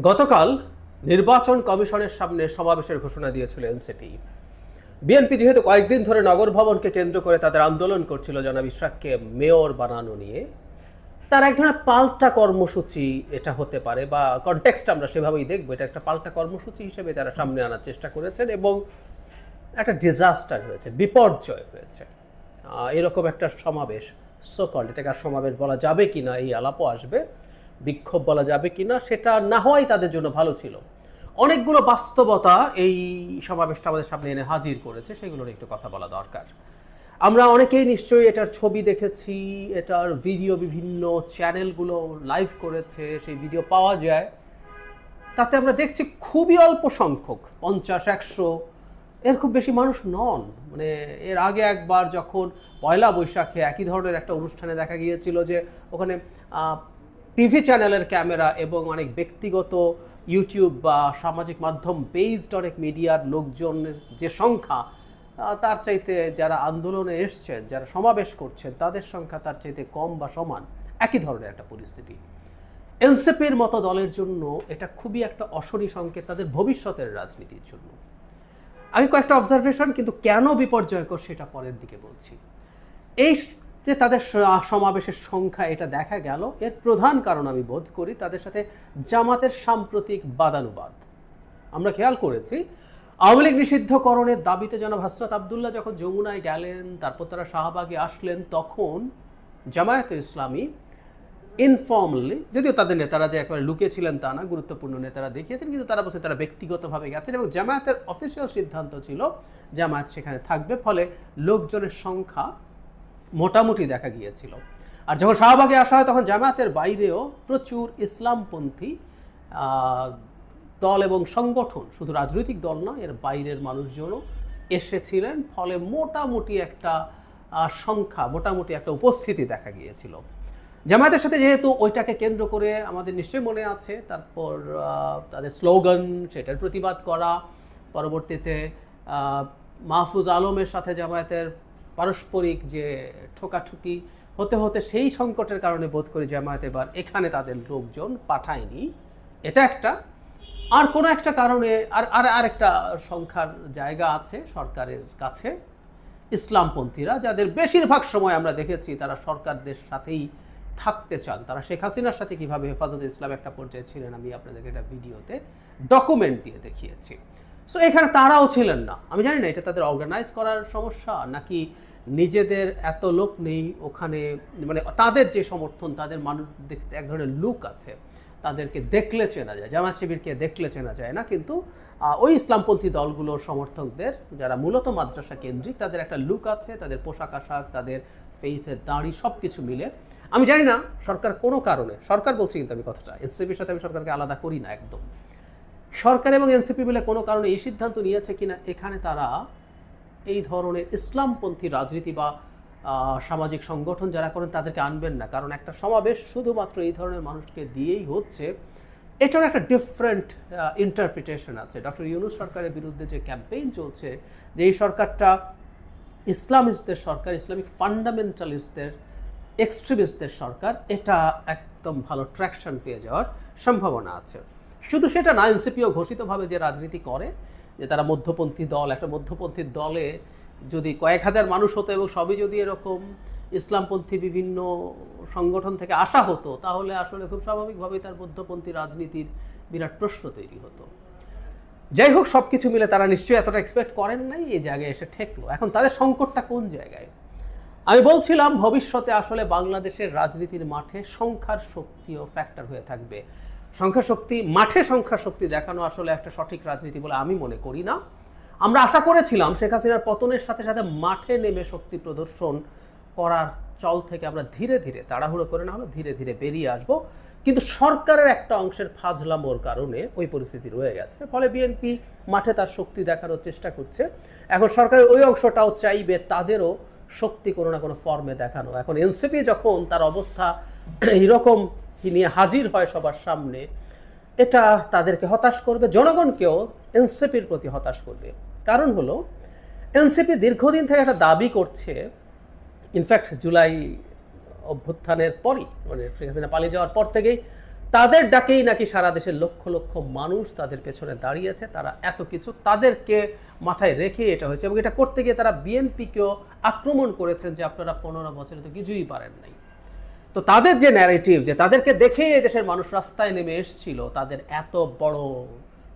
গতকাল নির্বাচন কমিশনের সামনে সমাবেশের ঘোষণা দিয়েছিল এনসিপি। বিএনপি যেহেতু কয়েকদিন ধরে নগর ভবনকে কেন্দ্র করে তাদের আন্দোলন করছিল জনাব ইশরাককে মেয়র বানানো নিয়ে, তার এক ধরনের পাল্টা কর্মসূচি এটা হতে পারে, বা কনটেক্সট আমরা সেভাবেই দেখবো। এটা একটা পাল্টা কর্মসূচি হিসেবে তারা সামনে আনার চেষ্টা করেছেন এবং একটা ডিজাস্টার হয়েছে, বিপর্যয় হয়েছে। এরকম একটা সমাবেশ, সোকল্ড, এটাকে আর সমাবেশ বলা যাবে কিনা এই আলাপও আসবে, বিক্ষোভ বলা যাবে কিনা সেটা না হওয়াই তাদের জন্য ভালো ছিল। অনেকগুলো বাস্তবতা এই সমাবেশটা আমাদের সামনে এনে হাজির করেছে, সেগুলোর একটু কথা বলা দরকার। আমরা অনেকেই নিশ্চয়ই এটার ছবি দেখেছি, এটার ভিডিও বিভিন্ন চ্যানেলগুলো লাইভ করেছে, সেই ভিডিও পাওয়া যায়। তাতে আমরা দেখছি খুবই অল্প সংখ্যক, 50-100, এর খুব বেশি মানুষ নন। মানে এর আগে একবার যখন পয়লা বৈশাখে একই ধরনের একটা অনুষ্ঠানে দেখা গিয়েছিল যে ওখানে টিভি চ্যানেলের ক্যামেরা এবং অনেক ব্যক্তিগত ইউটিউব বা সামাজিক মাধ্যম বেসড অনেক মিডিয়ার লোকজনের যে সংখ্যা, তার চাইতে যারা আন্দোলনে এসছেন, যারা সমাবেশ করছেন, তাদের সংখ্যা তার চাইতে কম বা সমান, একই ধরনের একটা পরিস্থিতি। এনসিপির মতো দলের জন্য এটা খুবই একটা অশনি সংকেত তাদের ভবিষ্যতের রাজনীতির জন্য। আমি কয়েকটা অবজারভেশন, কিন্তু কেন বিপর্যয়কর সেটা পরের দিকে বলছি। এই যে তাদের সমাবেশের সংখ্যা এটা দেখা গেল, এর প্রধান কারণ আমি বোধ করি তাদের সাথে জামাতের সাম্প্রতিক বাদানুবাদ। আমরা খেয়াল করেছি আওয়ামী লীগ নিষিদ্ধকরণের দাবিতে জনাব হাসরাত আবদুল্লাহ যখন যমুনায় গেলেন, তারপর তারা শাহবাগে আসলেন, তখন জামায়াতে ইসলামী ইনফর্মালি, যদিও তাদের নেতারা যে একেবারে লুকিয়েছিলেন তা না, গুরুত্বপূর্ণ নেতারা দেখিয়েছেন, কিন্তু তারা বলছে তারা ব্যক্তিগতভাবে গেছেন এবং জামায়াতের অফিসিয়াল সিদ্ধান্ত ছিল জামায়াত সেখানে থাকবে, ফলে লোকজনের সংখ্যা মোটামুটি দেখা গিয়েছিল। আর যখন শাহবাগে আসা হয় তখন জামায়াতের বাইরেও প্রচুর ইসলামপন্থী দল এবং সংগঠন, শুধু রাজনৈতিক দল না, এর বাইরের মানুষজনও এসেছিলেন, ফলে মোটামুটি একটা সংখ্যা, মোটামুটি একটা উপস্থিতি দেখা গিয়েছিল। জামায়াতের সাথে যেহেতু ওইটাকে কেন্দ্র করে আমাদের নিশ্চয়ই মনে আছে, তারপর তাদের স্লোগান, সেটার প্রতিবাদ করা, পরবর্তীতে মাহফুজ আলমের সাথে জামায়াতের পারস্পরিক যে ঠোকাঠুকি হতে হতে সেই সংকটের কারণে বোধ করি জামায়াত এবার এখানে তাদের লোকজন পাঠায়নি। এটা একটা। আর কোনো একটা কারণে আরেকটা সংখ্যার জায়গা আছে সরকারের কাছে, ইসলামপন্থীরা, যাদের বেশিরভাগ সময় আমরা দেখেছি তারা সরকারদের সাথেই থাকতে চান। তারা শেখ হাসিনার সাথে কীভাবে হেফাজতে ইসলাম একটা পর্যায়ে ছিলেন, আমি আপনাদেরকে একটা ভিডিওতে ডকুমেন্ট দিয়ে দেখিয়েছি। সো এখানে তারাও ছিলেন না। আমি জানি না এটা তাদের অর্গানাইজ করার সমস্যা নাকি নিজেদের এত লোক নেই ওখানে, মানে তাদের যে সমর্থন, তাদের মানুষ দেখতে এক ধরনের লুক আছে, তাদেরকে দেখলে চেনা যায়, জামাত শিবিরকে দেখলে চেনা যায় না, কিন্তু ওই ইসলামপন্থী দলগুলোর সমর্থকদের যারা মূলত মাদ্রাসা কেন্দ্রিক, তাদের একটা লুক আছে, তাদের পোশাক আশাক, তাদের ফেসের দাড়ি, সব কিছু মিলে। আমি জানি না সরকার কোনো কারণে, সরকার বলছি কিন্তু আমি কথাটা, এনসিপির সাথে আমি সরকারকে আলাদা করি না একদম, সরকার এবং এনসিপি মিলে কোনো কারণে এই সিদ্ধান্ত নিয়েছে কিনা এখানে তারা এই ধরনের ইসলামপন্থী রাজনীতি বা সামাজিক সংগঠন যারা করেন তাদেরকে আনবেন না, কারণ একটা সমাবেশ শুধুমাত্র এই ধরনের মানুষকে দিয়েই হচ্ছে, এটার একটা ডিফারেন্ট ইন্টারপ্রিটেশন আছে। ডক্টর ইউনূস সরকারের বিরুদ্ধে যে ক্যাম্পেইন চলছে, যে এই সরকারটা ইসলামিস্টদের সরকার, ইসলামিক ফান্ডামেন্টালিস্টদের, এক্সট্রিমিস্টদের সরকার, এটা একদম ভালো ট্র্যাকশন পেয়ে যাওয়ার সম্ভাবনা আছে। শুধু সেটা না, এনসিপিও ঘোষিতভাবে যে রাজনীতি করে, যে তারা মধ্যপন্থী দল, একটা মধ্যপন্থী দলে যদি কয়েক হাজার মানুষ হতো এবং সবই যদি এরকম ইসলামপন্থী বিভিন্ন সংগঠন থেকে আসা হতো, তাহলে আসলে খুব স্বাভাবিকভাবেই তার মধ্যপন্থী রাজনীতির বিরাট প্রশ্ন তৈরি হতো। যাই হোক, সব কিছু মিলে তারা নিশ্চয়ই এতটা এক্সপেক্ট করেন নাই, এই জায়গায় এসে ঠেকলো। এখন তাদের সংকটটা কোন জায়গায়? আমি বলছিলাম ভবিষ্যতে আসলে বাংলাদেশের রাজনীতির মাঠে সংখ্যার শক্তিও ফ্যাক্টর হয়ে থাকবে। সংখ্যা শক্তি, মাঠে সংখ্যা শক্তি দেখানো আসলে একটা সঠিক রাজনীতি বলে আমি মনে করি না। আমরা আশা করেছিলাম শেখ হাসিনার পতনের সাথে সাথে মাঠে নেমে শক্তি প্রদর্শন করার চল থেকে আমরা ধীরে ধীরে, তাড়াহুড়ো করে না হলে ধীরে ধীরে বেরিয়ে আসব, কিন্তু সরকারের একটা অংশের ফাজলামোর কারণে ওই পরিস্থিতি রয়ে গেছে। ফলে বিএনপি মাঠে তার শক্তি দেখানোর চেষ্টা করছে। এখন সরকারের ওই অংশটাও চাইবে তাদেরও শক্তি কোনো না কোনো ফর্মে দেখানো। এখন এনসিপি যখন তার অবস্থা এইরকম নিয়ে হাজির হয় সবার সামনে, এটা তাদেরকে হতাশ করবে, জনগণকেও এনসিপির প্রতি হতাশ করবে। কারণ হলো এনসিপি দীর্ঘদিন থেকে একটা দাবি করছে, ইনফ্যাক্ট জুলাই অভ্যুত্থানের পরই, মানে শেখ হাসিনা পালিয়ে যাওয়ার পর থেকেই তাদের ডাকেই নাকি সারা দেশের লক্ষ লক্ষ মানুষ তাদের পেছনে দাঁড়িয়েছে, তারা এত কিছু তাদেরকে মাথায় রেখে এটা হয়েছে। এবং এটা করতে গিয়ে তারা বিএনপিকেও আক্রমণ করেছেন যে আপনারা 15 বছরে তো কিছুই পারেন নাই। তো তাদের যে ন্যারেটিভ, যে তাদেরকে দেখেই দেশের মানুষ রাস্তায় নেমে এসেছিল, তাদের এত বড়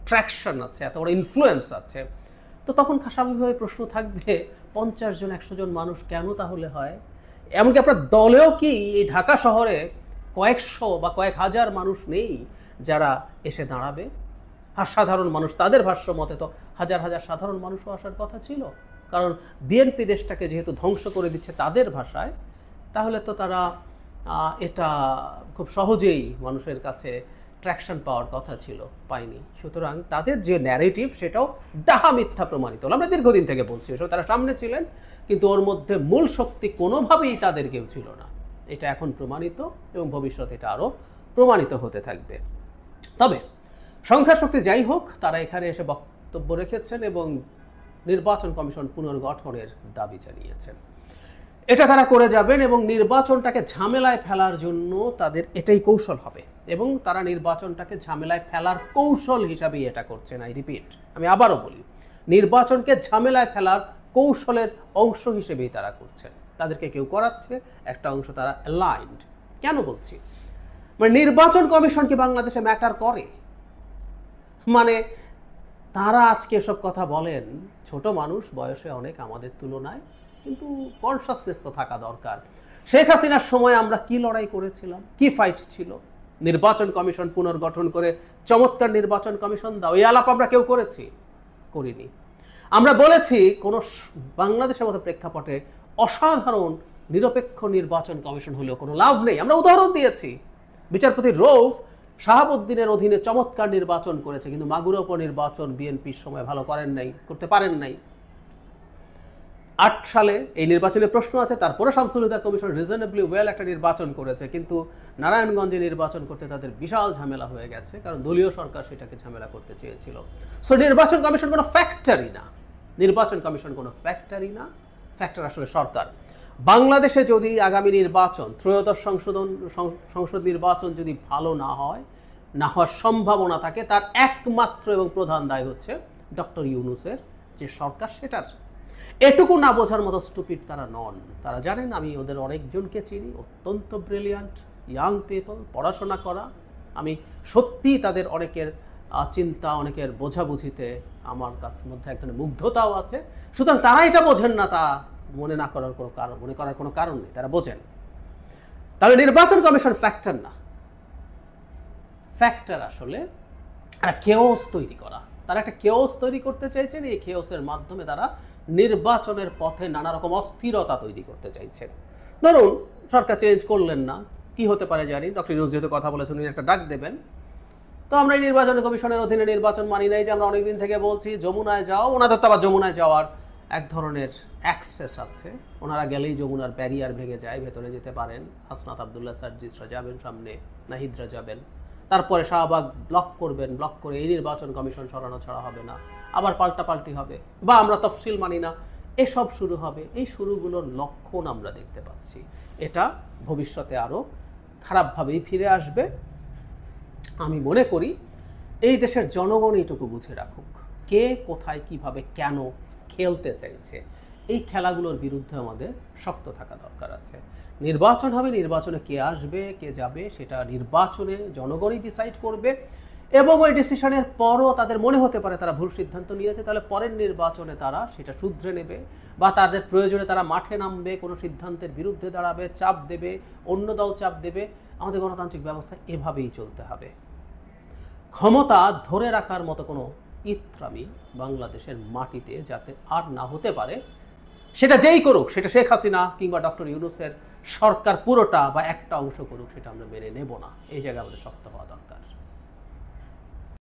ট্র্যাকশন আছে, এত বড় ইনফ্লুয়েন্স আছে, তো তখন স্বাভাবিকভাবে প্রশ্ন থাকবে 50 জন 100 জন মানুষ কেন তাহলে হয়? এমনকি আপনার দলেও কি এই ঢাকা শহরে কয়েকশো বা কয়েক হাজার মানুষ নেই যারা এসে দাঁড়াবে? আর সাধারণ মানুষ, তাদের ভাষ্য মতে তো হাজার হাজার সাধারণ মানুষও আসার কথা ছিল, কারণ বিএনপি দেশটাকে যেহেতু ধ্বংস করে দিচ্ছে তাদের ভাষায়, তাহলে তো তারা এটা খুব সহজেই মানুষের কাছে ট্র্যাকশন পাওয়ার কথা ছিল, পায়নি। সুতরাং তাদের যে ন্যারেটিভ সেটাও ডাহা মিথ্যা প্রমাণিত হলো। আমরা দীর্ঘদিন থেকে বলছি এসব, তারা সামনে ছিলেন কিন্তু ওর মধ্যে মূল শক্তি কোনোভাবেই তাদের কেউ ছিল না। এটা এখন প্রমাণিত এবং ভবিষ্যতে এটা আরও প্রমাণিত হতে থাকবে। তবে সংখ্যা শক্তি যাই হোক, তারা এখানে এসে বক্তব্য রেখেছেন এবং নির্বাচন কমিশন পুনর্গঠনের দাবি জানিয়েছেন। এটা তারা করে যাবেন এবং নির্বাচনটাকে ঝামেলায় ফেলার জন্য তাদের এটাই কৌশল হবে, এবং তারা নির্বাচনটাকে ঝামেলায় ফেলার কৌশল হিসাবেই এটা করছেন। আই রিপিট, আমি আবারও বলি, নির্বাচনকে ঝামেলায় ফেলার কৌশলের অংশ হিসেবেই তারা করছেন। তাদেরকে কেউ করাচ্ছে, একটা অংশ তারা অ্যালাইন্ড। কেন বলছি? মানে নির্বাচন কমিশন কি বাংলাদেশে ম্যাটার করে? মানে তারা আজকে এসব কথা বলেন, ছোট মানুষ, বয়সে অনেক আমাদের তুলনায়, কিন্তু কনসাসনেস তো থাকা দরকার। শেখ হাসিনার সময় আমরা কি লড়াই করেছিলাম, কি ফাইট ছিল? নির্বাচন কমিশন পুনর্গঠন করে চমৎকার নির্বাচন কমিশন দাও, এই আলাপ আমরা কেউ করেছি? করিনি। আমরা বলেছি কোনো বাংলাদেশের মতো প্রেক্ষাপটে অসাধারণ নিরপেক্ষ নির্বাচন কমিশন হলেও কোনো লাভ নেই। আমরা উদাহরণ দিয়েছি, বিচারপতি রৌফ শাহাবুদ্দিনের অধীনে চমৎকার নির্বাচন করেছে, কিন্তু মাগুরা উপনির্বাচন বিএনপির সময় ভালো করেন নাই, করতে পারেন নাই। 8 সালে এই নির্বাচনের প্রশ্ন আছে, তারপরে শামসুল হুদা কমিশন রিজনেবলি ওয়েল একটা নির্বাচন করেছে, কিন্তু নারায়ণগঞ্জে নির্বাচন করতে তাদের বিশাল ঝামেলা হয়ে গেছে, কারণ দলীয় সরকার সেটাকে ঝামেলা করতে চেয়েছিল। সো নির্বাচন কমিশন কোনো ফ্যাক্টরি না, নির্বাচন কমিশন কোনো ফ্যাক্টরি না, ফ্যাক্টর আসলে সরকার। বাংলাদেশে যদি আগামী নির্বাচন, ত্রয়োদশ সংসদ নির্বাচন যদি ভালো না হয়, না হওয়ার সম্ভাবনা থাকে, তার একমাত্র এবং প্রধান দায় হচ্ছে ডক্টর ইউনূসের যে সরকার, সেটার। এটুকু না বোঝার মতো স্টুপিড তারা নন। তারা জানেন, আমি ওদের অনেকজনকে চিনি, অত্যন্ত ব্রিলিয়ান্ট ইয়াং পিপল, পড়াশোনা করা। আমি সত্যিই তাদের অনেকের চিন্তা, অনেকের বোঝাবুঝিতে আমার কাছে মধ্যে এক ধরনের মুগ্ধতাও আছে। সুতরাং তারা এটা বোঝেন না, তা মনে করার কোনো কারণ নেই, তারা বোঝেন। তাহলে নির্বাচন কমিশন ফ্যাক্টর না, ফ্যাক্টর আসলে একটা কেওস তৈরি করা। তারা একটা কেওস তৈরি করতে চাইছেন, এই কেওসের মাধ্যমে তারা নির্বাচনের পথে নানা রকম অস্থিরতা তৈরি করতে চাইছেন। ধরুন সরকার চেঞ্জ করলেন না, কি হতে পারে জানি, ডক্টর ইউনূস যেহেতু কথা বলেছেন উনি একটা ডাক দেবেন, তো আমরা এই নির্বাচন কমিশনের অধীনে নির্বাচন মানি নাই, যে আমরা অনেকদিন থেকে বলছি যমুনায় যাও। ওনাদের তো আবার যমুনায় যাওয়ার এক ধরনের অ্যাক্সেস আছে, ওনারা গেলেই যমুনার ব্যারিয়ার ভেঙে যায়, ভেতরে যেতে পারেন। হাসনাত আবদুল্লাহ সার্জিসরা যাবেন সামনে, নাহিদরা যাবেন, তারপরে শাহবাগ ব্লক করবেন, ব্লক করে এই নির্বাচন কমিশন সরানো ছাড়া হবে না, আবার পাল্টাপাল্টি হবে, বা আমরা তফসিল মানি না, এসব শুরু হবে। এই শুরুগুলোর লক্ষণ আমরা দেখতে পাচ্ছি। এটা ভবিষ্যতে আরও খারাপভাবেই ফিরে আসবে। আমি মনে করি এই দেশের জনগণ এইটুকু বুঝে রাখুক, কে কোথায় কিভাবে কেন খেলতে চাইছে। এই খেলাগুলোর বিরুদ্ধে আমাদের শক্ত থাকা দরকার আছে। নির্বাচন হবে, নির্বাচনে কে আসবে কে যাবে সেটা নির্বাচনে জনগণই ডিসাইড করবে, এবং ওই ডিসিশনের পরও তাদের মনে হতে পারে তারা ভুল সিদ্ধান্ত নিয়েছে, তাহলে পরের নির্বাচনে তারা সেটা শুধরে নেবে, বা তাদের প্রয়োজনে তারা মাঠে নামবে, কোনো সিদ্ধান্তের বিরুদ্ধে দাঁড়াবে, চাপ দেবে, অন্য দল চাপ দেবে। আমাদের গণতান্ত্রিক ব্যবস্থা এভাবেই চলতে হবে। ক্ষমতা ধরে রাখার মতো কোনো ইত্রামি বাংলাদেশের মাটিতে যাতে আর না হতে পারে, সেটা যেই করুক, সেটা শেখ হাসিনা কিংবা ডক্টর ইউনূসের সরকার পুরোটা বা একটা অংশ করুক, সেটা আমরা মেনে নেব না। এই জায়গায় আমাদের শক্ত হওয়া দরকার।